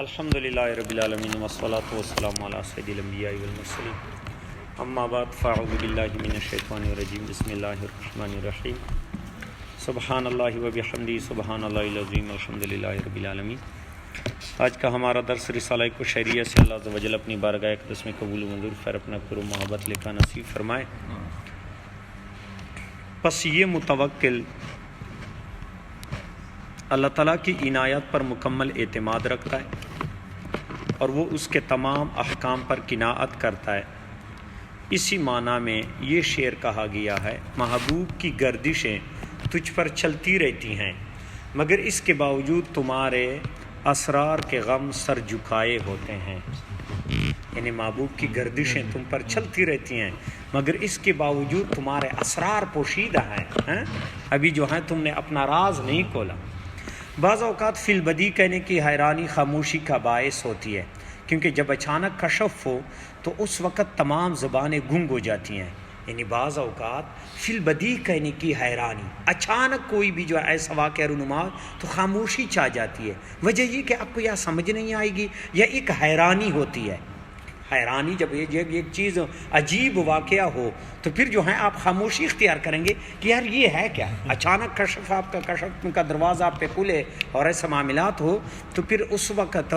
الحمدللہ رب العالمین والصلاة والسلام علی سید الانبیاء والمرسلین اما بعد فاعوذ باللہ من الشیطان الرجیم بسم اللہ الرحمن الرحیم سبحان اللہ وبحمدہ سبحان اللہ العظیم الحمدللہ رب العالمین۔ آج کا ہمارا درس رسالہ قشیریہ سے اللہ عز و جل اپنی بارگاہ اقدس میں قبول و منظور خیر اپنا کرو محبت لکھا نصیب فرمائے۔ پس یہ متوکل اللہ تعالیٰ کی عنایت پر مکمل اعتماد رکھتا ہے اور وہ اس کے تمام احکام پر قناعت کرتا ہے۔ اسی معنی میں یہ شعر کہا گیا ہے، محبوب کی گردشیں تجھ پر چلتی رہتی ہیں مگر اس کے باوجود تمہارے اسرار کے غم سر جھکائے ہوتے ہیں۔ یعنی محبوب کی گردشیں تم پر چلتی رہتی ہیں مگر اس کے باوجود تمہارے اسرار پوشیدہ ہیں، ابھی جو ہیں تم نے اپنا راز نہیں کھولا۔ بعض اوقات فی البدی کہنے کی حیرانی خاموشی کا باعث ہوتی ہے، کیونکہ جب اچانک کشف ہو تو اس وقت تمام زبانیں گنگ ہو جاتی ہیں۔ یعنی بعض اوقات فی البدی کہنے کی حیرانی، اچانک کوئی بھی جو ایسا واقعہ رونما ہو تو خاموشی چاہ جاتی ہے۔ وجہ یہ کہ آپ کو یا سمجھ نہیں آئے گی یا ایک حیرانی ہوتی ہے۔ حیرانی جب ایک چیز عجیب واقعہ ہو تو پھر جو ہے آپ خاموشی اختیار کریں گے کہ یار یہ ہے کیا۔ اچانک کشف کا دروازہ آپ پہ کھلے اور ایسا معاملات ہو تو پھر اس وقت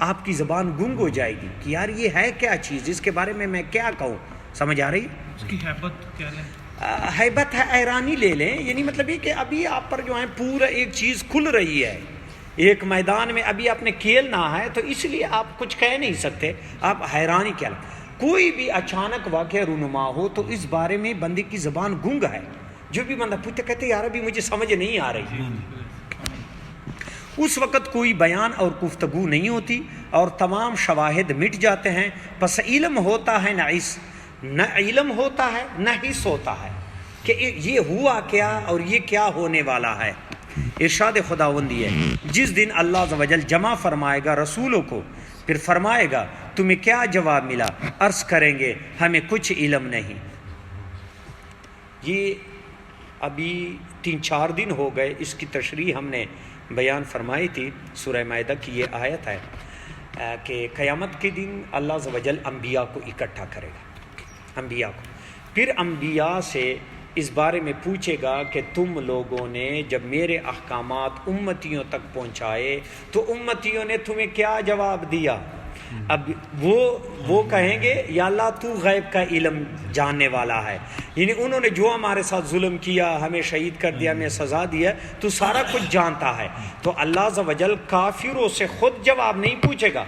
آپ کی زبان گنگ ہو جائے گی کہ یار یہ ہے کیا چیز، اس کے بارے میں کیا کہوں۔ سمجھ آ رہی؟ اس کی حیبت کیا ہے؟ حیبت ہے، حیرانی لے لیں۔ یعنی مطلب یہ کہ ابھی آپ پر جو ہے پورا ایک چیز کھل رہی ہے، ایک میدان میں ابھی آپ نے کھیلنا ہے تو اس لیے آپ کچھ کہہ نہیں سکتے، آپ حیرانی کیا لیں۔ کوئی بھی اچانک واقعہ رونما ہو تو اس بارے میں بندے کی زبان گنگ ہے۔ جو بھی بندہ پوچھتے کہتے یار ابھی مجھے سمجھ نہیں آ رہی، اس وقت کوئی بیان اور گفتگو نہیں ہوتی اور تمام شواہد مٹ جاتے ہیں۔ پس علم ہوتا ہے نہ علم ہوتا ہے نہ حس ہوتا ہے کہ یہ ہوا کیا اور یہ کیا ہونے والا ہے۔ ارشاد خداوندی ہے، جس دن اللہ عز و جل جمع فرمائے گا رسولوں کو، پھر فرمائے گا تمہیں کیا جواب ملا، عرض کریں گے ہمیں کچھ علم نہیں۔ یہ ابھی 3-4 دن ہو گئے، اس کی تشریح ہم نے بیان فرمائی تھی۔ سورہ مائدہ کی یہ آیت ہے کہ قیامت کے دن اللہ عز و جل انبیاء کو اکٹھا کرے گا، انبیاء کو، پھر انبیاء سے اس بارے میں پوچھے گا کہ تم لوگوں نے جب میرے احکامات امتیوں تک پہنچائے تو امتیوں نے تمہیں کیا جواب دیا۔ اب وہ کہیں گے یا اللہ تو غیب کا علم جاننے والا ہے، یعنی انہوں نے جو ہمارے ساتھ ظلم کیا، ہمیں شہید کر دیا، ہمیں سزا دیا، تو سارا کچھ جانتا ہے۔ تو اللہ عز و جل کافروں سے خود جواب نہیں پوچھے گا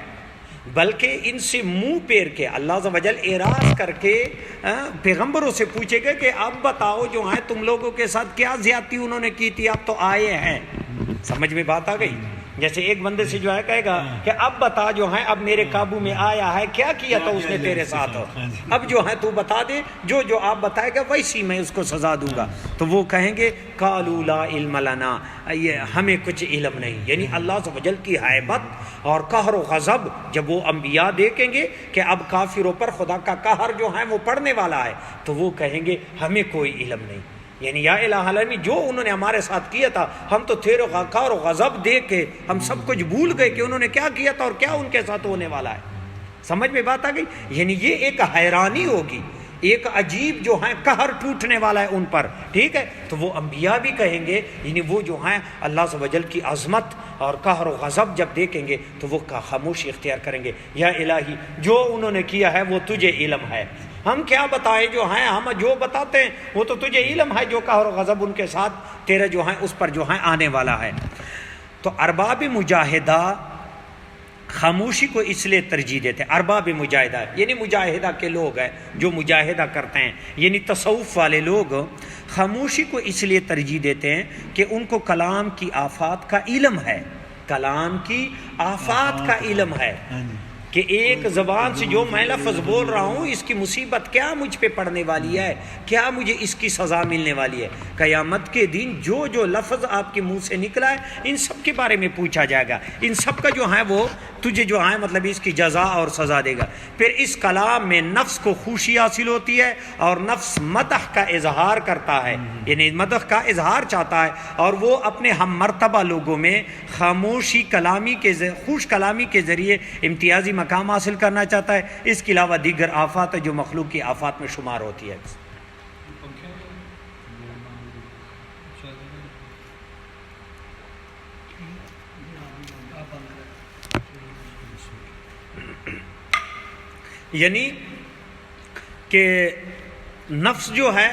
بلکہ ان سے منہ پیر کے اللہ عز و جل اعراض کر کے پیغمبروں سے پوچھے گا کہ اب بتاؤ جو ہیں تم لوگوں کے ساتھ کیا زیادتی انہوں نے کی تھی، اب تو آئے ہیں۔ سمجھ میں بات آ گئی؟ جیسے ایک بندے سے جو ہے کہے گا کہ اب بتا جو ہے اب میرے قابو میں آیا ہے، کیا کیا تھا اس نے تیرے ساتھ، اب جو ہے تو بتا دے، جو آپ بتائے گا ویسی میں اس کو سزا دوں گا۔ تو وہ کہیں گے قالوا لا علم لنا، یہ ہمیں کچھ علم نہیں۔ یعنی اللہ عز و جل کی حیبت اور قہر و غضب جب وہ انبیاء دیکھیں گے کہ اب کافروں پر خدا کا قہر جو ہے وہ پڑنے والا ہے تو وہ کہیں گے ہمیں کوئی علم نہیں۔ یعنی یا الہ العالمین جو انہوں نے ہمارے ساتھ کیا تھا، ہم تو تیرے قہر و غضب دیکھ کے ہم سب کچھ بھول گئے کہ انہوں نے کیا کیا تھا اور کیا ان کے ساتھ ہونے والا ہے۔ سمجھ میں بات آ گئی؟ یعنی یہ ایک حیرانی ہوگی، ایک عجیب جو ہے قہر ٹوٹنے والا ہے ان پر، ٹھیک ہے۔ تو وہ انبیاء بھی کہیں گے، یعنی وہ جو ہیں اللہ عز و جل کی عظمت اور قہر و غضب جب دیکھیں گے تو وہ خاموشی اختیار کریں گے، یا الہی جو انہوں نے کیا ہے وہ تجھے علم ہے، ہم کیا بتائیں، جو ہیں ہم جو بتاتے ہیں وہ تو تجھے علم ہے، جو قہر و غضب ان کے ساتھ تیرے جو ہیں اس پر جو ہے آنے والا ہے۔ تو ارباب مجاہدہ خاموشی کو اس لیے ترجیح دیتے ہیں۔ ارباب مجاہدہ یعنی مجاہدہ کے لوگ ہیں جو مجاہدہ کرتے ہیں، یعنی تصوف والے لوگ خاموشی کو اس لیے ترجیح دیتے ہیں کہ ان کو کلام کی آفات کا علم ہے، کلام کی آفات کا علم ہے کہ ایک زبان سے جو میں لفظ بول رہا ہوں اس کی مصیبت کیا مجھ پہ پڑنے والی ہے، کیا مجھے اس کی سزا ملنے والی ہے۔ قیامت کے دن جو لفظ آپ کے منہ سے نکلا ہے ان سب کے بارے میں پوچھا جائے گا، ان سب کا جو ہے وہ تجھے جو ہے مطلب اس کی جزا اور سزا دے گا۔ پھر اس کلام میں نفس کو خوشی حاصل ہوتی ہے اور نفس مدح کا اظہار کرتا ہے، یعنی مدح کا اظہار چاہتا ہے، اور وہ اپنے ہم مرتبہ لوگوں میں خاموشی کلامی کے خوش کلامی کے ذریعے امتیازی مقام حاصل کرنا چاہتا ہے۔ اس کے علاوہ دیگر آفات ہے جو مخلوق کی آفات میں شمار ہوتی ہے۔ یعنی کہ نفس جو ہے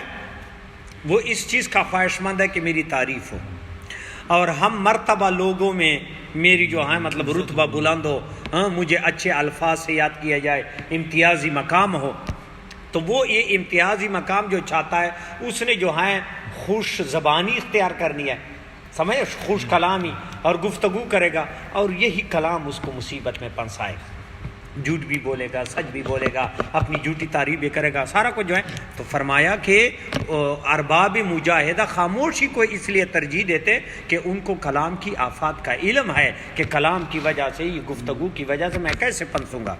وہ اس چیز کا خواہش مند ہے کہ میری تعریف ہو، اور ہم مرتبہ لوگوں میں میری جو ہے مطلب رتبہ بلند ہو، مجھے اچھے الفاظ سے یاد کیا جائے، امتیازی مقام ہو۔ تو وہ یہ امتیازی مقام جو چاہتا ہے اس نے جو ہے خوش زبانی اختیار کرنی ہے، سمجھے، خوش کلامی اور گفتگو کرے گا، اور یہی کلام اس کو مصیبت میں پھنسائے گا۔ جھوٹ بھی بولے گا، سچ بھی بولے گا، اپنی جھوٹی تعریف بھی کرے گا، سارا کچھ جو ہے۔ تو فرمایا کہ ارباب مجاہدہ خاموشی کو اس لیے ترجیح دیتے کہ ان کو کلام کی آفات کا علم ہے کہ کلام کی وجہ سے، یہ گفتگو کی وجہ سے میں کیسے پھنسوں گا۔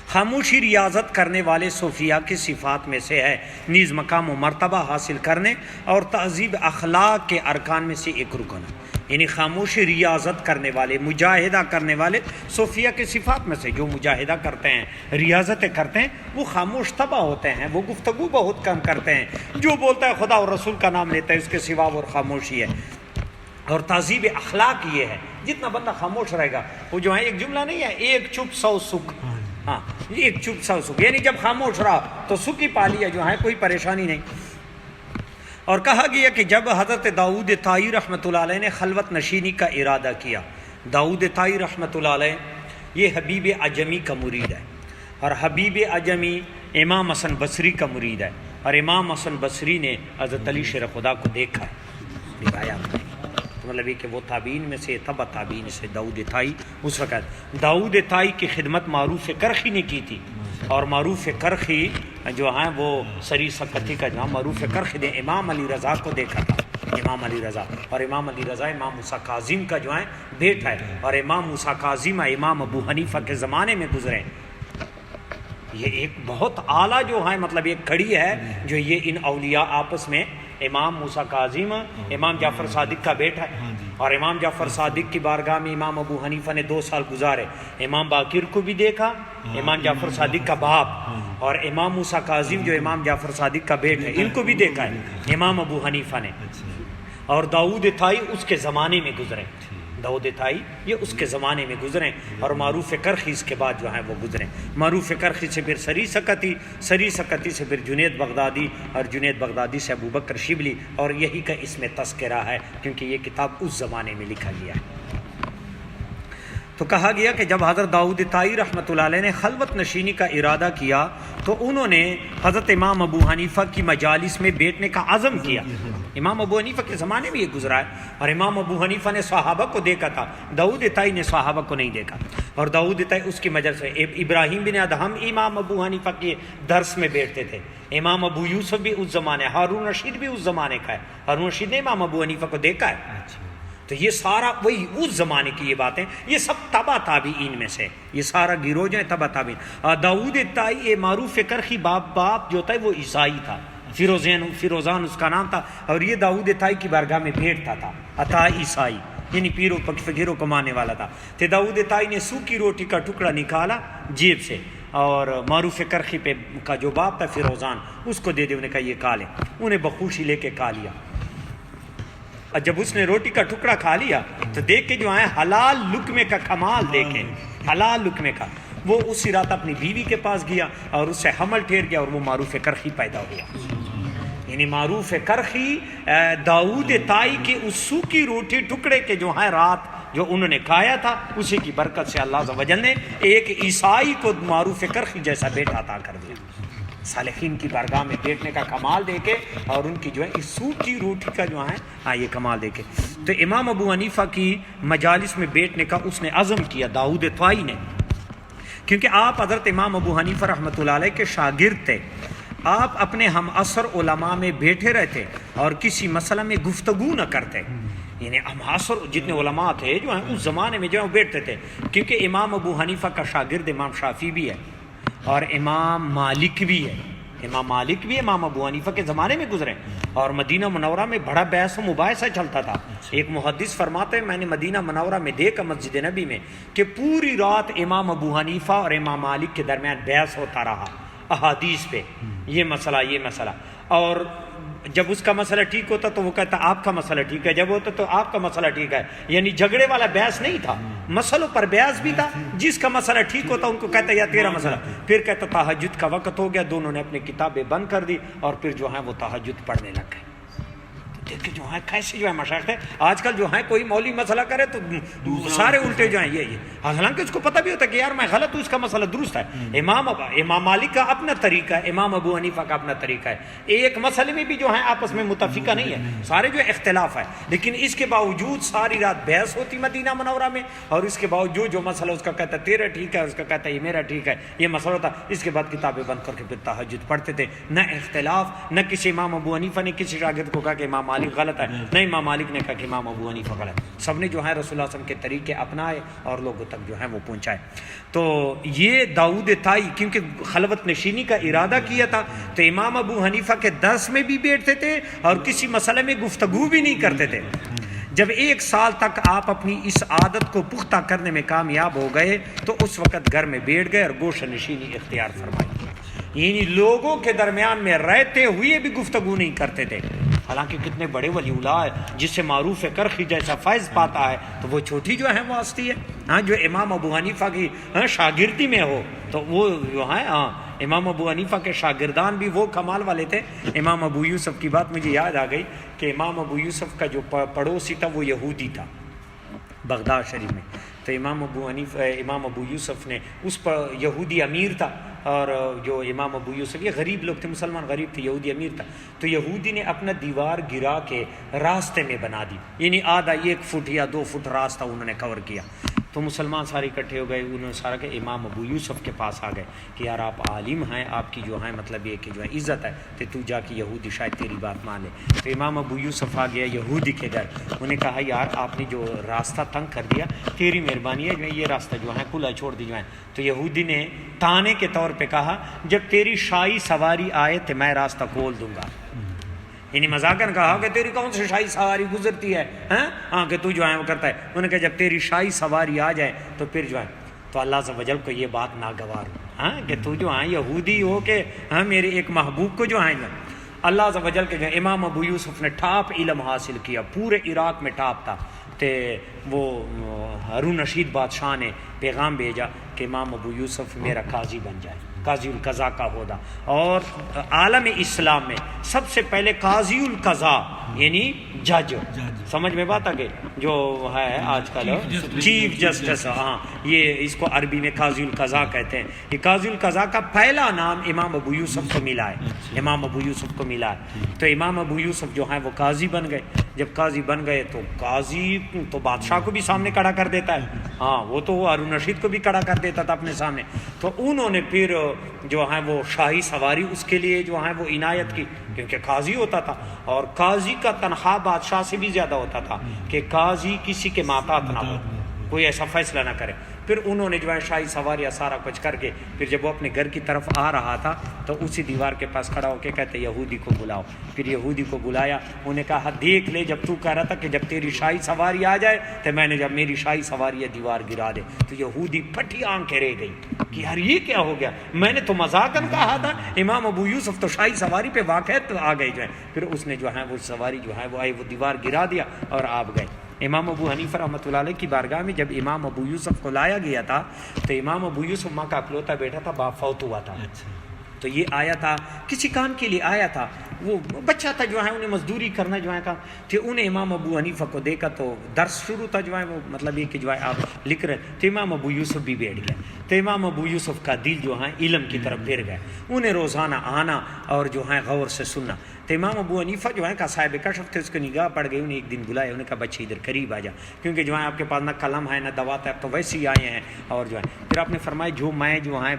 خاموشی ریاضت کرنے والے صوفیہ کی صفات میں سے ہے، نیز مقام و مرتبہ حاصل کرنے اور تہذیب اخلاق کے ارکان میں سے ایک رکن ہے۔ یعنی خاموشی ریاضت کرنے والے، مجاہدہ کرنے والے صوفیہ کی صفات میں سے، جو مجاہدہ کرتے ہیں، ریاضتیں کرتے ہیں، وہ خاموش طبع ہوتے ہیں، وہ گفتگو بہت کم کرتے ہیں، جو بولتا ہے خدا اور رسول کا نام لیتا ہے، اس کے سوا اور خاموشی ہے۔ اور تہذیب اخلاق یہ ہے، جتنا بندہ خاموش رہے گا، وہ جو ہے ایک جملہ نہیں ہے، ایک چپ سو سکھ، ہاں، ایک چپ سو سکھ، یعنی جب خاموش رہا تو سکھ ہی پا لیا، جو ہے کوئی پریشانی نہیں۔ اور کہا گیا کہ جب حضرت داؤد طائی رحمۃ اللہ علیہ نے خلوت نشینی کا ارادہ کیا، داؤد طائی رحمۃ اللہ علیہ یہ حبیب اعجمی کا مرید ہے، اور حبیب اعجمی امام حسن بصری کا مرید ہے، اور امام حسن بصری نے حضرت علی شیر خدا کو دیکھا ہے، روایات میں، مطلب یہ کہ وہ تابعین میں سے، تبع تابعین سے داؤد طائی اس وقت داؤد طائی کی خدمت معروف کرخی نے کی تھی، اور معروف کرخی جو ہیں وہ سری سکتی کا جہاں معروف کرخی نے امام علی رضا کو دیکھا تھا، امام علی رضا، اور امام علی رضا امام موسیٰ کاظم کا جو ہے بیٹا ہے، اور امام موسیٰ کاظم امام ابو حنیفہ کے زمانے میں گزرے۔ یہ ایک بہت اعلیٰ جو ہے مطلب ایک کڑی ہے جو یہ ان اولیاء آپس میں، امام موسیٰ کاظم امام جعفر صادق کا بیٹا ہے، اور امام جعفر صادق کی بارگاہ میں امام ابو حنیفہ نے 2 سال گزارے، امام باقر کو بھی دیکھا، امام جعفر صادق کا باپ، اور امام موسیٰ کاظم جو امام جعفر صادق کا بیٹا ہے، ان کو بھی دیکھا ہے امام ابو حنیفہ نے۔ اور داؤد طائی اس کے زمانے میں گزرے، داؤد طائی یہ اس کے زمانے میں گزرے، اور معروف کرخی اس کے بعد جو ہے وہ گزرے۔ معروف کرخی سے پھر سری سکتی، سری سکتی سے پھر جنید بغدادی، اور جنید بغدادی سے ابو بکر شبلی، اور یہی کا اس میں تذکرہ ہے کیونکہ یہ کتاب اس زمانے میں لکھا گیا ہے۔ تو کہا گیا کہ جب حضرت داؤد طائی رحمۃ اللہ علیہ نے خلوت نشینی کا ارادہ کیا تو انہوں نے حضرت امام ابو حنیفہ کی مجالس میں بیٹھنے کا عزم کیا۔ امام ابو حنیفہ کے زمانے میں یہ گزرا ہے، اور امام ابو حنیفہ نے صحابہ کو دیکھا تھا، داؤد طائی نے صحابہ کو نہیں دیکھا، اور داؤد طائی اس کی مجلس سے ابراہیم بن ادہم امام ابو حنیفہ کے درس میں بیٹھتے تھے، امام ابو یوسف بھی اس زمانے، ہارون رشید بھی اس زمانے کا ہے، ہارون رشید نے امام ابو حنیفہ کو دیکھا ہے۔ تو یہ سارا وہی اس زمانے کی یہ باتیں، یہ سب تبع تابعین میں سے، یہ سارا گروہ جو ہے تبع تابعین۔ داؤد طائی معروف کرخی باپ جو تھا وہ عیسائی تھا، فیروزان اس کا نام تھا، اور یہ داؤد طائی کی بارگاہ میں بیٹھتا تھا، عطا عیسائی، یعنی پیروں فقیروں کو ماننے والا تھا۔ تو داؤد طائی نے سوکھی روٹی کا ٹکڑا نکالا جیب سے، اور معروف کرخی پہ کا جو باپ تھا فیروزان، اس کو دے دے، انہیں کہا یہ کھا لیں، انہیں بخوشی لے کے کھا لیا۔ اور جب اس نے روٹی کا ٹکڑا کھا لیا تو دیکھ کے جو ہے حلال لقمے کا کمال دیکھیں، حلال لقمے کا، وہ اسی رات اپنی بیوی کے پاس گیا اور اس سے حمل ٹھہر گیا، اور وہ معروف کرخی پیدا ہو گیا۔ یعنی معروف کرخی داؤد طائی کی اس سوکھی روٹی ٹکڑے کے جو ہے رات جو انہوں نے کھایا تھا، اسی کی برکت سے اللہ عز و جل نے ایک عیسائی کو معروف کرخی جیسا بیٹا عطا کر دیا۔ صالحین کی بارگاہ میں بیٹھنے کا کمال دیکھے، اور ان کی جو ہے اس سوکھی روٹی کا جو ہے یہ کمال دیکھے۔ تو امام ابو حنیفہ کی مجالس میں بیٹھنے کا اس نے عزم کیا، داؤد طائی نے، کیونکہ آپ حضرت امام ابو حنیفہ رحمۃ اللہ علیہ کے شاگرد تھے۔ آپ اپنے ہم عصر علماء میں بیٹھے رہتے اور کسی مسئلہ میں گفتگو نہ کرتے، یعنی معاصر جتنے علماء تھے جو ہیں اس زمانے میں جو ہیں بیٹھتے تھے، کیونکہ امام ابو حنیفہ کا شاگرد امام شافعی بھی ہے اور امام مالک بھی ہے. امام مالک بھی امام ابو حنیفہ کے زمانے میں گزرے اور مدینہ منورہ میں بڑا بحث و مباحثہ چلتا تھا. ایک محدث فرماتے ہیں میں نے مدینہ منورہ میں دیکھا مسجد نبی میں کہ پوری رات امام ابو حنیفہ اور امام مالک کے درمیان بحث ہوتا رہا احادیث پہ، یہ مسئلہ. اور جب اس کا مسئلہ ٹھیک ہوتا تو وہ کہتا آپ کا مسئلہ ٹھیک ہے، جب ہوتا تو آپ کا مسئلہ ٹھیک ہے. یعنی جھگڑے والا بحث نہیں تھا، مسئلوں پر بحث بھی تھا. جس کا مسئلہ ٹھیک ہوتا ان کو کہتا یا تیرا مسئلہ. پھر کہتا تہجد کا وقت ہو گیا، دونوں نے اپنی کتابیں بند کر دی اور پھر جو ہے وہ تہجد پڑھنے لگ گئے. دیکھیں جو ہے کیسے جو ہے مشائخ ہے. آج کل جو ہے کوئی مولوی مسئلہ کرے تو سارے الٹے جو ہیں یہ حالانکہ اس کو پتہ بھی ہوتا ہے کہ یار میں غلط ہوں، اس کا مسئلہ درست ہے. امام مالک کا اپنا طریقہ ہے، امام ابو حنیفہ کا اپنا طریقہ ہے. ایک مسئلے میں بھی جو ہے آپس میں متفقہ نہیں ہے، سارے جو اختلاف ہے. لیکن اس کے باوجود ساری رات بحث ہوتی مدینہ منورہ میں، اور اس کے باوجود جو مسئلہ اس کا کہتا ہے تیرا ٹھیک ہے، اس کا کہتا ہے یہ میرا ٹھیک ہے، یہ مسئلہ ہوتا. اس کے بعد کتابیں بند کر کے پھر تہجد پڑھتے تھے. نہ اختلاف، نہ کسی امام ابو حنیفہ نے کسی شاگرد کو کہا کہ امام مالک غلط ہے، نہ امام مالک نے کہا کہ امام ابو حنیفہ غلط. سب نے جو ہے رسول اللہ صلی اللہ علیہ وسلم کے طریقے اپنائے اور لوگوں تک جو ہے وہ پہنچائے. تو یہ داؤد طائی کیونکہ خلوت نشینی کا ارادہ کیا تھا تو امام ابو حنیفہ کے درس میں بھی بیٹھتے تھے اور کسی مسئلے میں گفتگو بھی نہیں کرتے تھے. جب 1 سال تک آپ اپنی اس عادت کو پختہ کرنے میں کامیاب ہو گئے تو اس وقت گھر میں بیٹھ گئے اور گوشہ نشینی اختیار فرمائی. یعنی لوگوں کے درمیان میں رہتے ہوئے بھی گفتگو نہیں کرتے تھے. حالانکہ کتنے بڑے ولی اللہ ہے جس سے معروف کرخی جیسا فیض پاتا ہے تو وہ چھوٹی جو ہے وہ ہستی ہے. ہاں جو امام ابو حنیفہ کی شاگردی میں ہو تو وہ جو ہے امام ابو حنیفہ کے شاگردان بھی وہ کمال والے تھے. امام ابو یوسف کی بات مجھے یاد آ گئی کہ امام ابو یوسف کا جو پڑوسی تھا وہ یہودی تھا بغداد شریف میں. تو امام ابو یوسف نے اس پر یہودی امیر تھا اور جو امام ابو یوسف یہ غریب لوگ تھے، مسلمان غریب تھے، یہودی امیر تھا. تو یہودی نے اپنا دیوار گرا کے راستے میں بنا دی، یعنی آدھا 1 فٹ یا 2 فٹ راستہ انہوں نے کور کیا. تو مسلمان سارے اکٹھے ہو گئے، انہوں نے سارا کہ امام ابو یوسف کے پاس آ گئے کہ یار آپ عالم ہیں، آپ کی جو ہے مطلب یہ کہ جو ہے عزت ہے تو جا کے یہودی شاید تیری بات مان لے. تو امام ابو یوسف آ گیا یہودی کے گھر. انہوں نے کہا یار آپ نے جو راستہ تنگ کر دیا، تیری مہربانی ہے جو یہ راستہ جو ہے کھلا چھوڑ دی جو ہے. تو یہودی نے تانے کے طور پہ کہا جب تیری شاہی سواری آئے تو میں راستہ کھول دوں گا. یعنی مذاقاً کہا کہ تیری کون سی شاہی سواری گزرتی ہے ہاں کہ تو جو ہے وہ کرتا ہے. انہوں نے کہا جب تیری شاہی سواری آ جائے تو پھر جو ہے. تو اللہ عز و جل کو یہ بات ناگوار ہو کہ تو جو ہے یہودی ہو کہ میرے ایک محبوب کو جو ہے اللہ عز و جل کے جو امام ابو یوسف نے ٹاپ علم حاصل کیا، پورے عراق میں ٹاپ تھا. تو وہ ہارون رشید بادشاہ نے پیغام بھیجا کہ امام ابو یوسف میرا قاضی بن جائے، قاضی القضاء کا عہدہ. اور عالم اسلام میں سب سے پہلے قاضی القضاء یعنی جج، سمجھ میں بات آ گئی، جو ہے آج کل چیف جسٹس. یہ اس کو عربی میں قاضی القضاء کہتے ہیں. یہ قاضی القضاء کا پہلا نام امام ابو یوسف کو ملا ہے، امام ابو یوسف کو ملا ہے. تو امام ابو یوسف جو ہے وہ قاضی بن گئے. جب قاضی بن گئے تو قاضی تو بادشاہ کو بھی سامنے کھڑا کر دیتا ہے، وہ تو ہارون رشید کو بھی کھڑا کر دیتا تھا اپنے سامنے. تو انہوں نے پھر جو ہے وہ شاہی سواری اس کے لیے جو ہے وہ عنایت کی، کیونکہ قاضی ہوتا تھا اور قاضی کا تنخواہ بادشاہ سے بھی زیادہ ہوتا تھا کہ قاضی کسی کے محتاط نہ ہو، کوئی ایسا فیصلہ نہ کرے. پھر انہوں نے جو ہے شاہی سواریاں سارا کچھ کر کے پھر جب وہ اپنے گھر کی طرف آ رہا تھا تو اسی دیوار کے پاس کھڑا ہو کے کہتے یہودی کو بلاؤ. پھر یہودی کو بلایا. انہوں نے کہا دیکھ لے جب تو کہہ رہا تھا کہ جب تیری شاہی سواری آ جائے تو میں نے جب میری شاہی سواری ہے دیوار گرا دے. تو یہودی پھٹی آنکھیں رہ گئی کہ یار یہ کیا ہو گیا، میں نے تو مذاقاً کہا تھا. امام ابو یوسف تو شاہی سواری پہ واقع تو آ گئے جو ہے. پھر اس نے جو ہے وہ سواری جو ہے وہ آئی، وہ دیوار گرا دیا اور آپ گئے. امام ابو حنیفہ رحمۃ اللہ علیہ کی بارگاہ میں جب امام ابو یوسف کو لایا گیا تھا تو امام ابو یوسف ماں کا اکلوتا بیٹا تھا، باپ فوت ہوا تھا. تو یہ آیا تھا کسی کام کے لیے آیا تھا، وہ بچہ تھا جو ہے انہیں مزدوری کرنا جو ہے کا. تو انہیں امام ابو حنیفہ کو دیکھا تو درس شروع تھا جو ہے وہ مطلب یہ کہ جو ہے آپ لکھ رہے. تو امام ابو یوسف بھی بیٹھ گئے. تو امام ابو یوسف کا دل جو ہے علم کی طرف پھر گئے، انہیں روزانہ آنا اور جو ہے غور سے سننا. تو امام ابو حنیفہ جو ہے کا صاحب کشف تھے، اس کو نگاہ پڑ گئی. انہیں ایک دن بلایا، انہیں کہا بچے ادھر قریب آ جا، کیونکہ جو ہے آپ کے پاس نہ قلم ہے نہ دوات ہے، اب تو ویسے ہی آئے ہیں. اور جو ہے پھر آپ نے فرمایا جو میں جو ہے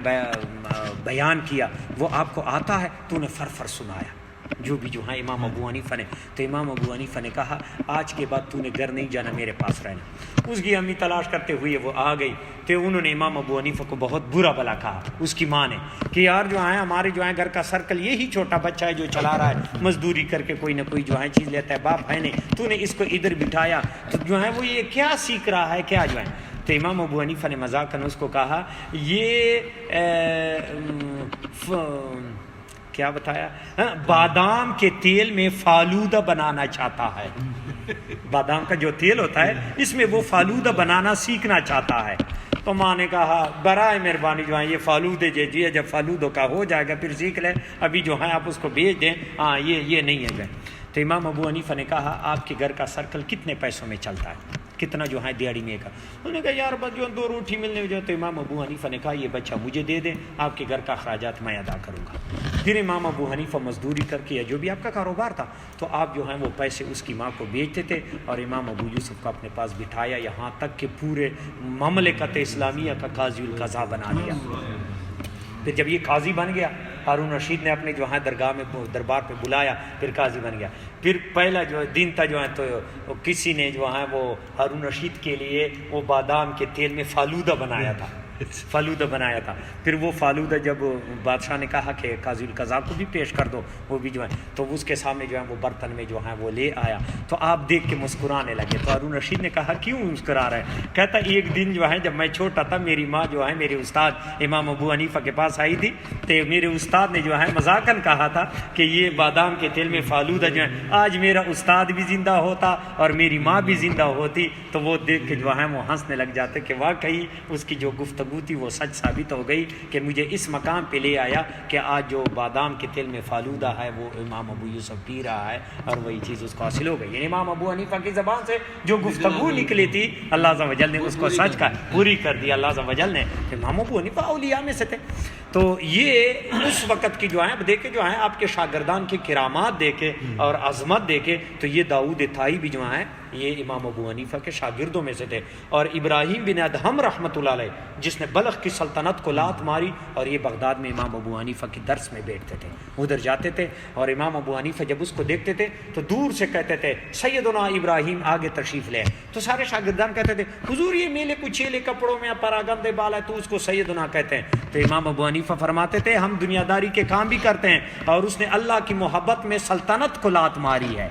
بیان کیا وہ آپ کو آتا ہے؟ تو انہیں فر سنایا. جو بھی جو ہیں امام ابو حنیفہ نے. تو امام ابو حنیفہ نے کہا آج کے بعد تو نے گھر نہیں جانا, میرے پاس رہنا. اس کی امی تلاش کرتے ہوئے وہ آ گئی تو انہوں نے امام ابو حنیفہ کو بہت برا بھلا کہا, اس کی ماں نے, کہ یار جو ہے ہمارے جو ہے گھر کا سرکل یہی چھوٹا بچہ ہے جو چلا رہا ہے, مزدوری کر کے کوئی نہ کوئی جو ہے چیز لیتا ہے, باپ ہے نہیں, تو نے اس کو ادھر بٹھایا تو جو ہے وہ یہ کیا سیکھ رہا ہے کیا جو ہے. تو امام ابو حنیفہ نے مذاقاً اس کو کہا یہ کیا بتایا, بادام کے تیل میں فالودہ بنانا چاہتا ہے. بادام کا جو تیل ہوتا ہے اس میں وہ فالودہ بنانا سیکھنا چاہتا ہے. تو ماں نے کہا برائے مہربانی جو ہے یہ فالودے دیجیے, جب فالودوں کا ہو جائے گا پھر سیکھ لے, ابھی جو ہے آپ اس کو بھیج دیں, ہاں یہ نہیں ہے. تو امام ابو حنیفہ نے کہا آپ کے گھر کا سرکل کتنے پیسوں میں چلتا ہے, کتنا جو ہے دیہڑی میں کا. انہوں نے کہا یار بس جو 2 روٹی ملنے جو. تو امام ابو حنیفہ نے کہا یہ بچہ مجھے دے دیں, آپ کے گھر کا اخراجات میں ادا کروں گا. پھر امام ابو حنیفہ مزدوری کر کے یا جو بھی آپ کا کاروبار تھا تو آپ جو ہیں وہ پیسے اس کی ماں کو بیچتے تھے, اور امام ابو یوسف کو اپنے پاس بٹھایا, یہاں تک کہ پورے مملکت اسلامیہ کا قاضی القضاء بنا دیا. پھر جب یہ قاضی بن گیا, ہارون رشید نے اپنے جو ہے دربار پہ بلایا, پھر قاضی بن گیا. پھر پہلا جو دن تھا جو ہے تو کسی نے جو ہے وہ ہارون رشید کے لیے وہ بادام کے تیل میں فالودہ بنایا تھا. پھر وہ فالودہ جب بادشاہ نے کہا کہ قاضی القضاء کو بھی پیش کر دو, وہ بھی جو ہے تو اس کے سامنے جو ہے وہ برتن میں جو ہے وہ لے آیا. تو آپ دیکھ کے مسکرانے لگے. تو ہارون رشید نے کہا کیوں مسکرا رہے ہیں؟ کہتا ایک دن جو ہے جب میں چھوٹا تھا میری ماں جو ہے میرے استاد امام ابو حنیفہ کے پاس آئی تھی, تو میرے استاد نے جو ہے مذاقاً کہا تھا کہ یہ بادام کے تیل میں فالودہ جو ہے, آج میرا استاد بھی زندہ ہوتا اور میری ماں بھی زندہ ہوتی تو وہ دیکھ کے جو ہے وہ ہنسنے لگ جاتے کہ واقعی اس کی جو گفتگو تھی وہ سچ ثابت ہو گئی کہ مجھے اس مقام پہ لے آیا کہ آج جو بادام کے تیل میں فالودہ ہے وہ امام ابو یوسف پی رہا ہے, اور وہی چیز اس کو حاصل ہو گئی. یعنی امام ابو حنیفہ کی زبان سے جو گفتگو نکلی تھی اللہ عز و جل نے اس کو سچ کا پوری کر دیا. اللہ عز و جل نے, امام ابو حنیفہ اولیاء میں سے تھے. تو یہ اس وقت کی جو ہے دیکھے جو ہے آپ کے شاگردان کی کرامات دیکھے اور عظمت دیکھے, تو یہ داؤد طائی بھی جو ہیں یہ امام ابو حنیفہ کے شاگردوں میں سے تھے. اور ابراہیم بن ادہم رحمۃ اللہ علیہ جس نے بلخ کی سلطنت کو لات ماری, اور یہ بغداد میں امام ابو حنیفہ کے درس میں بیٹھتے تھے, ادھر جاتے تھے, اور امام ابو حنیفہ جب اس کو دیکھتے تھے تو دور سے کہتے تھے سیدنا ابراہیم آگے تشریف لے. تو سارے شاگردان کہتے تھے حضور یہ میلے کچیلے کپڑوں میں پراگندے بال ہے تو اس کو سیدنا کہتے ہیں. تو امام ابو حنیفہ فرماتے تھے ہم دنیا داری کے کام بھی کرتے ہیں, اور اس نے اللہ کی محبت میں سلطنت کو لات ماری ہے,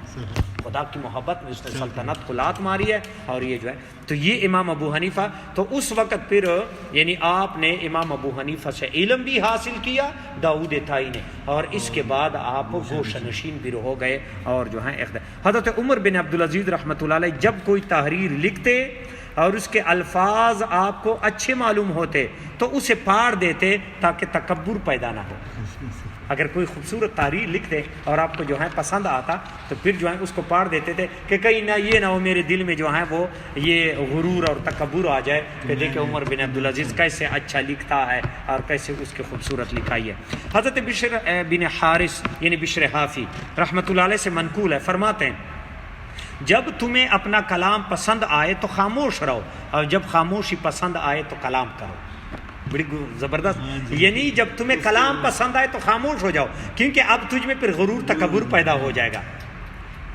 خدا کی محبت میں اس نے سلطنت کو لات ماری ہے. اور یہ جو ہے تو یہ امام ابو حنیفہ, تو اس وقت پھر یعنی آپ نے امام ابو حنیفہ سے علم بھی حاصل کیا داؤد طائی نے, اور اس کے بعد آپ گوش نشین بھی ہو گئے. اور جو ہے حضرت عمر بن عبدالعزیز رحمۃ اللہ علیہ جب کوئی تحریر لکھتے اور اس کے الفاظ آپ کو اچھے معلوم ہوتے تو اسے پاڑ دیتے تاکہ تکبر پیدا نہ ہو. اگر کوئی خوبصورت تحریر لکھ دے اور آپ کو جو ہے پسند آتا تو پھر جو ہے اس کو پاڑ دیتے تھے کہ کہیں نہ یہ نہ ہو میرے دل میں جو ہے وہ یہ غرور اور تکبر آ جائے کہ دیکھیں عمر بن عبدالعزیز کیسے اچھا لکھتا ہے اور کیسے اس کی خوبصورت لکھائی ہے. حضرت بشر بن حارث یعنی بشر حافی رحمۃ اللہ علیہ سے منقول ہے, فرماتے ہیں جب تمہیں اپنا کلام پسند آئے تو خاموش رہو, اور جب خاموشی پسند آئے تو کلام کرو. بڑی زبردست, یعنی جب تمہیں کلام پسند آئے تو خاموش ہو جاؤ, کیونکہ اب تجھ میں پھر غرور تکبر پیدا ہو جائے گا.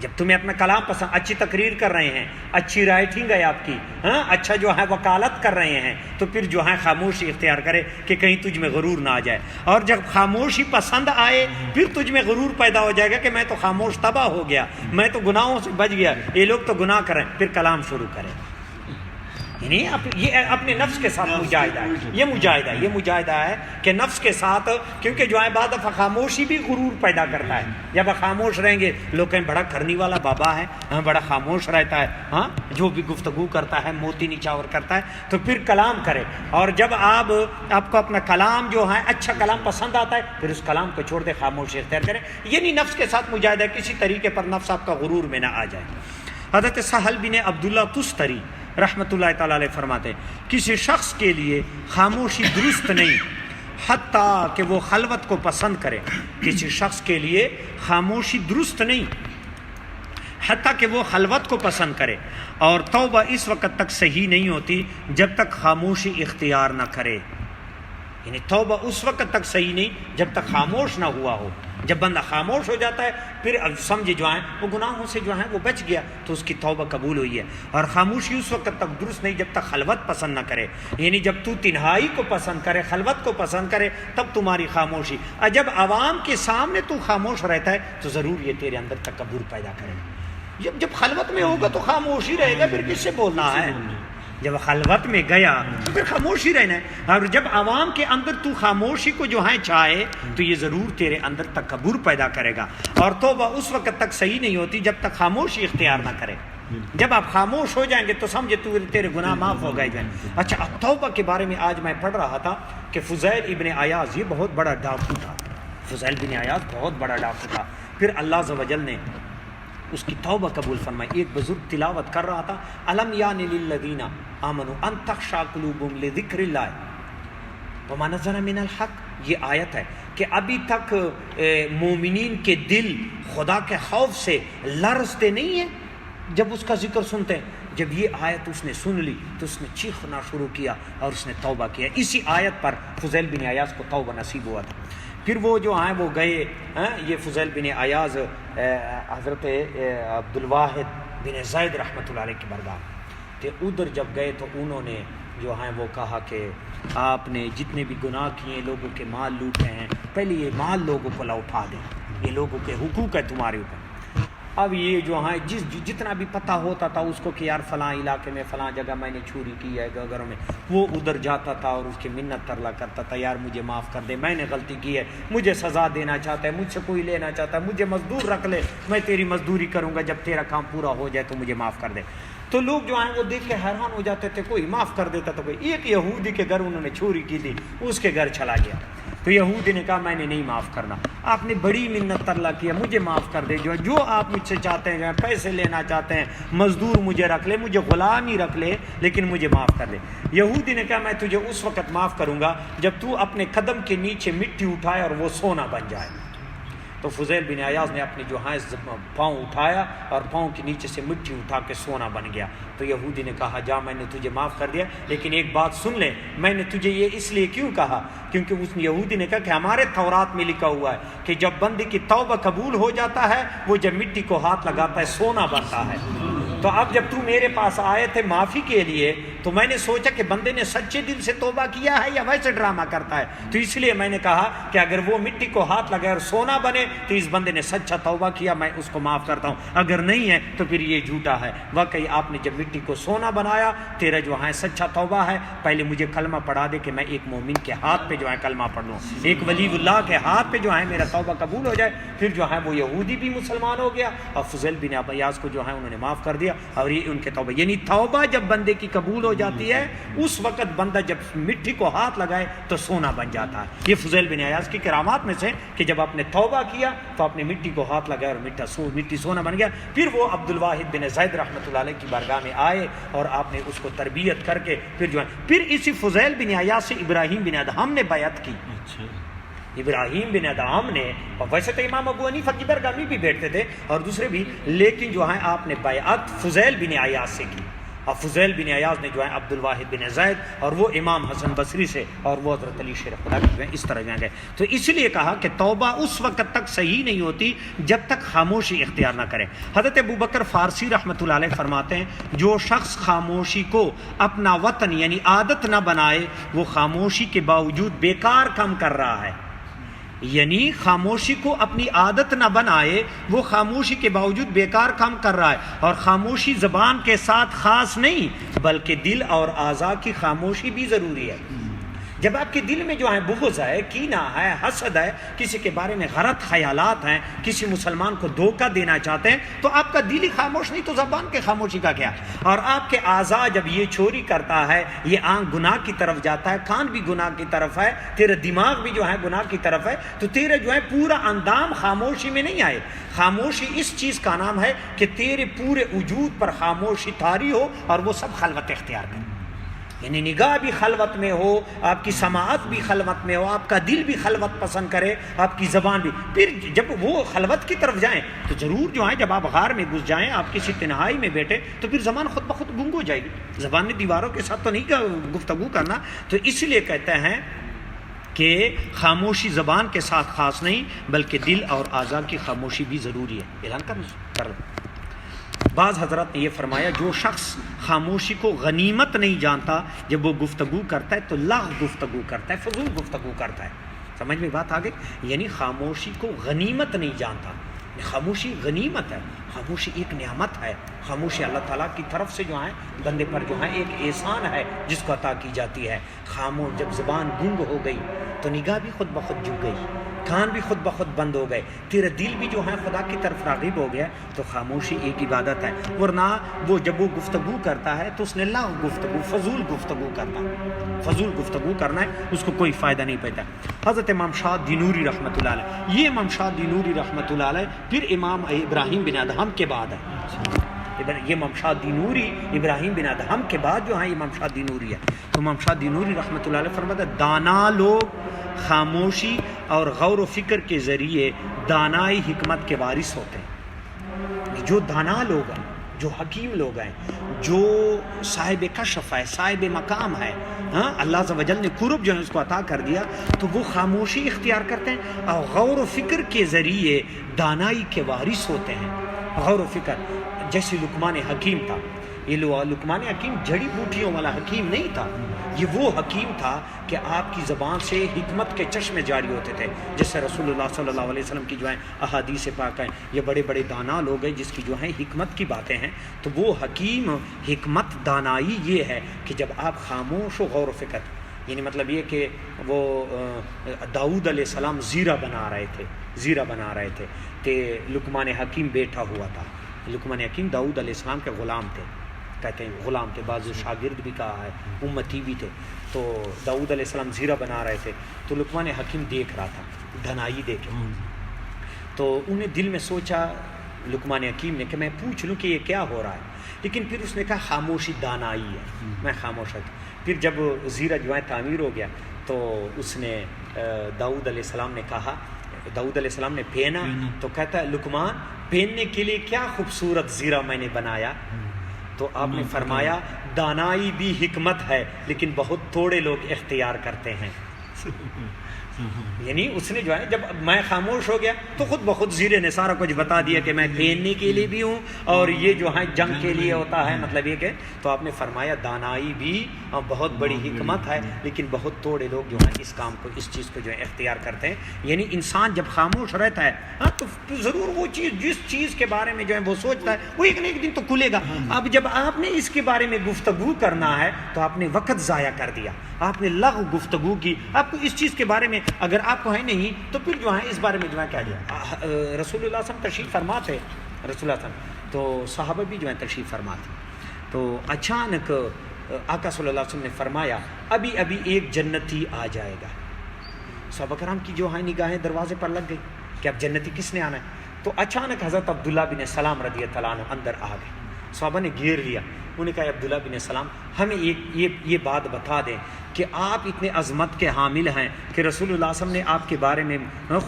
جب تمہیں اپنا کلام پسند, اچھی تقریر کر رہے ہیں, اچھی رائٹنگ ہے آپ کی, ہاں اچھا جو ہے وکالت کر رہے ہیں, تو پھر جو ہے خاموشی اختیار کرے کہ کہیں تجھ میں غرور نہ آ جائے. اور جب خاموشی پسند آئے پھر تجھ میں غرور پیدا ہو جائے گا کہ میں تو خاموش تباہ ہو گیا, میں تو گناہوں سے بچ گیا, یہ لوگ تو گناہ کریں, پھر کلام شروع کریں. یعنی یہ اپنے نفس کے ساتھ مجاہدہ ہے, یہ مجاہدہ ہے کہ نفس کے ساتھ, کیونکہ جو ہے بعد دفعہ خاموشی بھی غرور پیدا کرتا ہے. جب خاموش رہیں گے لوگ کہیں بڑا کرنی والا بابا ہے, ہاں بڑا خاموش رہتا ہے, ہاں جو بھی گفتگو کرتا ہے موتی نچاور کرتا ہے, تو پھر کلام کرے. اور جب آپ کو اپنا کلام جو ہے اچھا کلام پسند آتا ہے پھر اس کلام کو چھوڑ دے, خاموشی اختیار کریں. یعنی نفس کے ساتھ مجاہدہ, کسی طریقے پر نفس آپ کا غرور میں نہ آ جائے. حضرت سہل بن عبداللہ تستری رحمۃ اللہ تعالی علیہ فرماتے کسی شخص کے لیے خاموشی درست نہیں حتیٰ کہ وہ خلوت کو پسند کرے. کسی شخص کے لیے خاموشی درست نہیں حتیٰ کہ وہ خلوت کو پسند کرے, اور توبہ اس وقت تک صحیح نہیں ہوتی جب تک خاموشی اختیار نہ کرے. یعنی توبہ اس وقت تک صحیح نہیں جب تک خاموش نہ ہوا ہو. جب بندہ خاموش ہو جاتا ہے پھر اب سمجھے جو ہیں وہ گناہوں سے جو ہیں وہ بچ گیا تو اس کی توبہ قبول ہوئی ہے. اور خاموشی اس وقت تک درست نہیں جب تک خلوت پسند نہ کرے, یعنی جب تو تنہائی کو پسند کرے, خلوت کو پسند کرے, تب تمہاری خاموشی. اور جب عوام کے سامنے تو خاموش رہتا ہے تو ضرور یہ تیرے اندر تکبر پیدا کرے. جب خلوت میں ہوگا تو خاموشی رہے گا, پھر کس سے بولنا ہے. جب خلوت میں گیا تو پھر خاموشی رہنا ہے. اور جب عوام کے اندر تو خاموشی کو جو ہے چاہے تو یہ ضرور تیرے اندر تکبر پیدا کرے گا. اور توبہ اس وقت تک صحیح نہیں ہوتی جب تک خاموشی اختیار نہ کرے. جب آپ خاموش ہو جائیں گے تو سمجھے تیرے گناہ معاف ہو گئے جائیں. اچھا, توبہ کے بارے میں آج میں پڑھ رہا تھا کہ فضیل ابن عیاض یہ بہت بڑا ڈاکو تھا. فضیل بن عیاض بہت بڑا ڈاکو تھا. پھر اللہ عز و جل نے اس کی توبہ قبول فرمائی. ایک بزرگ تلاوت کر رہا تھا, الم یان للذین آمنوا ان تخشع قلوبهم لذکر اللہ وما نزل من الحق. یہ آیت ہے کہ ابھی تک مومنین کے دل خدا کے خوف سے لرزتے نہیں ہیں جب اس کا ذکر سنتے ہیں. جب یہ آیت اس نے سن لی تو اس نے چیخنا شروع کیا اور اس نے توبہ کیا. اسی آیت پر فضیل بن عیاض کو توبہ نصیب ہوا تھا. پھر وہ جو ہیں وہ گئے, یہ فضیل بن عیاض حضرت عبد الواحد بن زید رحمۃ اللہ علیہ کی بارگاہ تھے. ادھر جب گئے تو انہوں نے جو ہیں وہ کہا کہ آپ نے جتنے بھی گناہ کیے, لوگوں کے مال لوٹے ہیں, پہلے یہ مال لوگوں کو لوٹا دیں, یہ لوگوں کے حقوق ہے تمہارے اوپر. اب یہ جو ہیں جتنا بھی پتہ ہوتا تھا اس کو کہ یار فلاں علاقے میں فلاں جگہ میں نے چوری کی ہے گھروں میں, وہ ادھر جاتا تھا اور اس کی منت ترلا کرتا تھا, یار مجھے معاف کر دے, میں نے غلطی کی ہے, مجھے سزا دینا چاہتا ہے, مجھ سے کوئی لینا چاہتا ہے, مجھے مزدور رکھ لے, میں تیری مزدوری کروں گا, جب تیرا کام پورا ہو جائے تو مجھے معاف کر دے. تو لوگ جو ہیں وہ دیکھ کے حیران ہو جاتے تھے, کوئی معاف کر دیتا تو کوئی. ایک یہودی کے گھر انہوں نے چوری کی تھی, اس کے گھر چلا گیا تو یہودی نے کہا میں نے نہیں معاف کرنا, آپ نے بڑی منت ترلا کیا, مجھے معاف کر دے, جو آپ مجھ سے چاہتے ہیں, پیسے لینا چاہتے ہیں, مزدور مجھے رکھ لے, مجھے غلام ہی رکھ لے, لیکن مجھے معاف کر دے. یہودی نے کہا میں تجھے اس وقت معاف کروں گا جب تو اپنے قدم کے نیچے مٹی اٹھائے اور وہ سونا بن جائے. تو فضیل بن عیاض نے اپنی جو ہے پاؤں اٹھایا اور پاؤں کے نیچے سے مٹی اٹھا کے سونا بن گیا. تو یہودی نے کہا جا میں نے تجھے معاف کر دیا, لیکن ایک بات سن لے, میں نے تجھے یہ اس لیے کیوں کہا کیونکہ اس یہودی نے کہا کہ ہمارے تورات میں لکھا ہوا ہے کہ جب بندے کی توبہ قبول ہو جاتا ہے وہ جب مٹی کو ہاتھ لگاتا ہے سونا بنتا ہے. تو اب جب تو میرے پاس آئے تھے معافی کے لیے تو میں نے سوچا کہ بندے نے سچے دل سے توبہ کیا ہے یا ویسے ڈرامہ کرتا ہے, تو اس لیے میں نے کہا کہ اگر وہ مٹی کو ہاتھ لگائے اور سونا بنے تو اس بندے نے سچا توبہ کیا, میں اس کو معاف کرتا ہوں, اگر نہیں ہے تو پھر یہ جھوٹا ہے. واقعی آپ نے جب مٹی کو سونا بنایا, تیرا جو ہے سچا توبہ ہے, پہلے مجھے کلمہ پڑھا دے کہ میں ایک مومن کے ہاتھ پہ جو ہے کلمہ پڑھ لوں, ایک ولی اللہ کے ہاتھ پہ جو ہے میرا توبہ قبول ہو جائے. پھر جو ہے وہ یہودی بھی مسلمان ہو گیا اور فضیل بن عیاض کو جو ہے انہوں نے معاف کر دیا. اور یہ ان کے توبہ, یعنی توبہ جب بندے کی قبول ہو جاتی ہے اس وقت بندہ جب مٹی کو ہاتھ لگائے تو سونا بن جاتا ہے. یہ فضیل بن عیاض کی کرامات میں سے کہ جب آپ نے توبہ کیا تو آپ نے مٹی کو ہاتھ لگایا اور مٹی سونا بن گیا. پھر وہ عبد الواحد بن زید رحمۃ اللہ علیہ کی بارگاہ میں آئے اور آپ نے اس کو تربیت کر کے پھر اسی فضیل بن عیاض سے ابراہیم بن ادہم نے بیعت کی. ابراہیم بن ادہم نے, اور ویسے تو امام ابو حنیفہ کی بارگاہ میں بھی بیٹھتے تھے اور دوسرے بھی, لیکن جو ہے آپ نے بیعت فضیل بن عیاض سے کی. اور فضیل بن عیاض نے جو ہے عبد الواحد بن زید اور وہ امام حسن بصری سے اور وہ حضرت علی شیر خدا جو ہے اس طرح گئے. تو اس لیے کہا کہ توبہ اس وقت تک صحیح نہیں ہوتی جب تک خاموشی اختیار نہ کرے. حضرت ابوبکر فارسی رحمۃ اللہ علیہ فرماتے ہیں جو شخص خاموشی کو اپنا وطن یعنی عادت نہ بنائے وہ خاموشی کے باوجود بیکار کام کر رہا ہے. یعنی خاموشی کو اپنی عادت نہ بنائے وہ خاموشی کے باوجود بیکار کام کر رہا ہے. اور خاموشی زبان کے ساتھ خاص نہیں بلکہ دل اور اعضاء کی خاموشی بھی ضروری ہے. جب آپ کے دل میں جو ہے بغض ہے, کینہ ہے, حسد ہے, کسی کے بارے میں غلط خیالات ہیں, کسی مسلمان کو دھوکہ دینا چاہتے ہیں, تو آپ کا دل ہی خاموش نہیں تو زبان کے خاموشی کا کیا. اور آپ کے اعضاء جب یہ چوری کرتا ہے, یہ آنکھ گناہ کی طرف جاتا ہے, کان بھی گناہ کی طرف ہے, تیرا دماغ بھی جو ہے گناہ کی طرف ہے, تو تیرا جو ہے پورا اندام خاموشی میں نہیں آئے. خاموشی اس چیز کا نام ہے کہ تیرے پورے وجود پر خاموشی طاری ہو اور وہ سب خلوت اختیار کرے. یعنی نگاہ بھی خلوت میں ہو, آپ کی سماعت بھی خلوت میں ہو, آپ کا دل بھی خلوت پسند کرے, آپ کی زبان بھی. پھر جب وہ خلوت کی طرف جائیں تو ضرور جو ہے جب آپ غار میں گھس جائیں, آپ کسی تنہائی میں بیٹھے, تو پھر زبان خود بخود گنگ ہو جائے گی. زبان نے دیواروں کے ساتھ تو نہیں گفتگو کرنا. تو اس لیے کہتے ہیں کہ خاموشی زبان کے ساتھ خاص نہیں بلکہ دل اور اعضاء کی خاموشی بھی ضروری ہے. اعلان کر لو. بعض حضرات نے یہ فرمایا جو شخص خاموشی کو غنیمت نہیں جانتا جب وہ گفتگو کرتا ہے تو لغو گفتگو کرتا ہے, فضول گفتگو کرتا ہے. سمجھ میں بات آ گئی؟ یعنی خاموشی کو غنیمت نہیں جانتا. خاموشی غنیمت ہے, خاموشی ایک نعمت ہے. خاموشی اللہ تعالیٰ کی طرف سے جو ہے بندے پر جو ہے ایک احسان ہے جس کو عطا کی جاتی ہے. خاموش جب زبان گنگ ہو گئی تو نگاہ بھی خود بخود جھک گئی, کان بھی خود بخود بند ہو گئے, تیرا دل بھی جو ہے خدا کی طرف راغب ہو گیا. تو خاموشی ایک عبادت ہے. ورنہ وہ جب وہ گفتگو کرتا ہے تو اس نے لغو گفتگو, فضول گفتگو کرتا ہے. فضول گفتگو کرنا ہے, اس کو کوئی فائدہ نہیں پہنچتا. حضرت امام شاہ دینوری رحمۃ اللہ علیہ, یہ امام شاہ دینوری رحمۃ اللہ علیہ پھر امام ابراہیم بن ادہم کے بعد ہے. یہ امام شاہ دینوری ابراہیم بن ادہم کے بعد جو ہے امام شاہ دینوری ہے. تو امام شاہ دینوری رحمۃ اللہ علیہ فرماتا ہے دانا لوگ خاموشی اور غور و فکر کے ذریعے دانائی حکمت کے وارث ہوتے ہیں. جو دانا لوگ ہیں, جو حکیم لوگ ہیں, جو صاحب کشف ہے, صاحب مقام ہے, ہاں اللہ عز و جل نے قرب جو ہے اس کو عطا کر دیا, تو وہ خاموشی اختیار کرتے ہیں اور غور و فکر کے ذریعے دانائی کے وارث ہوتے ہیں. غور و فکر جیسے لقمان حکیم تھا. یہ لقمان حکیم جڑی بوٹیوں والا حکیم نہیں تھا, یہ وہ حکیم تھا کہ آپ کی زبان سے حکمت کے چشمے جاری ہوتے تھے. جیسے رسول اللہ صلی اللہ علیہ وسلم کی جو ہے احادیث پاک ہیں, یہ بڑے بڑے دانا لوگ ہیں جس کی جو ہیں حکمت کی باتیں ہیں. تو وہ حکیم حکمت دانائی یہ ہے کہ جب آپ خاموش و غور و فکر, یعنی مطلب یہ کہ وہ داؤد علیہ السلام زیرہ بنا رہے تھے کہ لقمان حکیم بیٹھا ہوا تھا. لقمان حکیم داؤد علیہ السلام کے غلام تھے, کہتے ہیں غلام تھے, بعض شاگرد بھی کہا ہے, امتی بھی تھے. تو داؤد علیہ السلام زیرہ بنا رہے تھے تو لقمان حکیم دیکھ رہا تھا, دھنائی دیکھے. تو انہیں دل میں سوچا لقمان حکیم نے کہ میں پوچھ لوں کہ یہ کیا ہو رہا ہے, لیکن پھر اس نے کہا خاموشی دانائی ہے, میں خاموش ہوں. پھر جب زیرہ جو ہے تعمیر ہو گیا تو اس نے داؤد علیہ السلام نے کہا, داؤد علیہ السلام نے پہنا تو کہتا ہے لقمان پہننے کے لیے کیا خوبصورت زیرہ میں نے بنایا. تو آپ نے فرمایا دانائی بھی حکمت ہے لیکن بہت تھوڑے لوگ اختیار کرتے ہیں. یعنی اس نے جو ہے جب میں خاموش ہو گیا تو خود بخود زیرے نے سارا کچھ بتا دیا کہ میں پہننے کے لیے بھی ہوں اور یہ جو ہے جنگ کے لیے ہوتا ہے, مطلب یہ کہ. تو آپ نے فرمایا دانائی بھی بہت بڑی حکمت ہے لیکن بہت تھوڑے لوگ جو ہیں اس کام کو, اس چیز کو جو ہے اختیار کرتے ہیں. یعنی انسان جب خاموش رہتا ہے تو ضرور وہ چیز, جس چیز کے بارے میں جو ہے وہ سوچتا ہے وہ ایک نہ ایک دن تو کھلے گا. اب جب آپ نے اس کے بارے میں گفتگو کرنا ہے تو آپ نے وقت ضائع کر دیا, آپ نے لغو گفتگو کی. آپ کو اس چیز کے بارے میں اگر آپ کو ہے نہیں تو پھر جو ہے اس بارے میں جو ہے کیا دیا. رسول اللہ صلی اللہ علیہ وسلم تشریف فرماتے, رسول اللہ صلی اللہ علیہ وسلم تو صحابہ بھی جو ہے تشریف فرماتے. تو اچانک آقا صلی اللہ علیہ وسلم نے فرمایا ابھی ابھی ایک جنتی آ جائے گا. صحابہ کرام کی جو ہے نگاہیں دروازے پر لگ گئی کہ اب جنتی کس نے آنا ہے. تو اچانک حضرت عبداللہ بن سلام رضی اللہ عنہ اندر آ گئے. صحابہ نے گھیر لیا, انہوں نے کہا عبداللہ بن سلام ہمیں یہ بات بتا دیں کہ آپ اتنے عظمت کے حامل ہیں کہ رسول اللہ صلی اللہ علیہ وسلم نے آپ کے بارے میں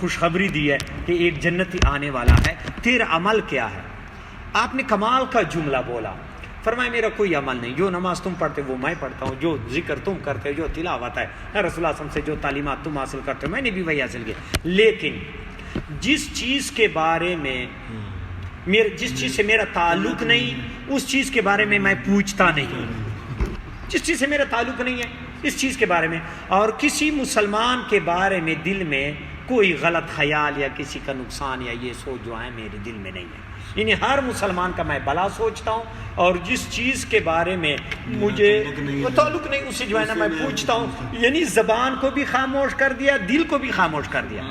خوشخبری دی ہے کہ ایک جنتی آنے والا ہے, تیرا عمل کیا ہے. آپ نے کمال کا جملہ بولا, فرمایا میرا کوئی عمل نہیں, جو نماز تم پڑھتے وہ میں پڑھتا ہوں, جو ذکر تم کرتے ہو, جو تلاوت ہے رسول اللہ صلی اللہ علیہ وسلم سے جو تعلیمات تم حاصل کرتے ہو میں نے بھی وہی حاصل کی. لیکن جس چیز کے بارے میں جس چیز سے میرا تعلق نہیں اس چیز کے بارے میں میں پوچھتا نہیں. جس چیز سے میرا تعلق نہیں ہے اس چیز کے بارے میں, اور کسی مسلمان کے بارے میں دل میں کوئی غلط خیال یا کسی کا نقصان یا یہ سوچ جو ہے میرے دل میں نہیں ہے. یعنی ہر مسلمان کا میں بھلا سوچتا ہوں اور جس چیز کے بارے میں مجھے تعلق نہیں اسے جو ہے نا میں پوچھتا ہوں. یعنی زبان کو بھی خاموش کر دیا, دل کو بھی خاموش کر دیا.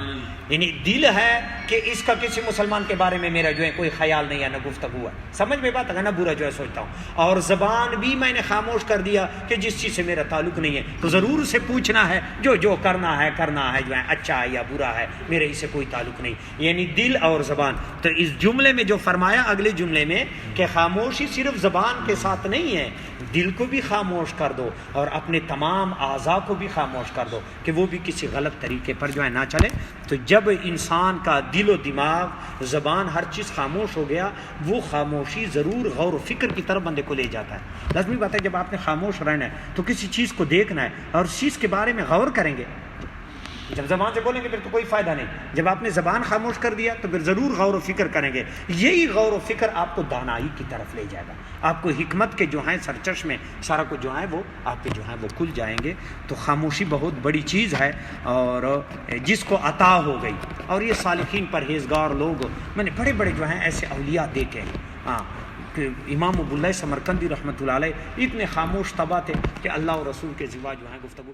یعنی دل ہے کہ اس کا کسی مسلمان کے بارے میں میرا جو ہے کوئی خیال نہیں ہے, نہ گفتگو ہے, سمجھ میں بات ہے, نہ برا جو ہے سوچتا ہوں. اور زبان بھی میں نے خاموش کر دیا کہ جس چیز سے میرا تعلق نہیں ہے تو ضرور اسے پوچھنا ہے, جو کرنا ہے جو ہے اچھا ہے یا برا ہے, میرے اسے کوئی تعلق نہیں. یعنی دل اور زبان. تو اس جملے میں جو فرمایا اگلے جملے میں کہ خاموشی صرف زبان کے ساتھ نہیں ہے, دل کو بھی خاموش کر دو اور اپنے تمام اعضاء کو بھی خاموش کر دو کہ وہ بھی کسی غلط طریقے پر جو ہے نہ چلے. تو جب انسان کا دل و دماغ, زبان, ہر چیز خاموش ہو گیا, وہ خاموشی ضرور غور و فکر کی طرف بندے کو لے جاتا ہے. لازمی بات ہے جب آپ نے خاموش رہنا ہے تو کسی چیز کو دیکھنا ہے اور اس چیز کے بارے میں غور کریں گے. جب زبان سے بولیں گے پھر تو کوئی فائدہ نہیں. جب آپ نے زبان خاموش کر دیا تو پھر ضرور غور و فکر کریں گے. یہی غور و فکر آپ کو دانائی کی طرف لے جائے گا. آپ کو حکمت کے جو ہیں سرچشمے سارا کچھ جو ہیں وہ آپ کے جو ہیں وہ کھل جائیں گے. تو خاموشی بہت بڑی چیز ہے اور جس کو عطا ہو گئی. اور یہ صالحین پرہیزگار لوگ میں نے بڑے بڑے جو ہیں ایسے اولیاء دیکھے ہیں. ہاں کہ امام ابو اللہ سمرقندی رحمۃ اللہ علیہ اتنے خاموش طبع تھے کہ اللہ اور رسول کے سوا جو ہیں گفتگو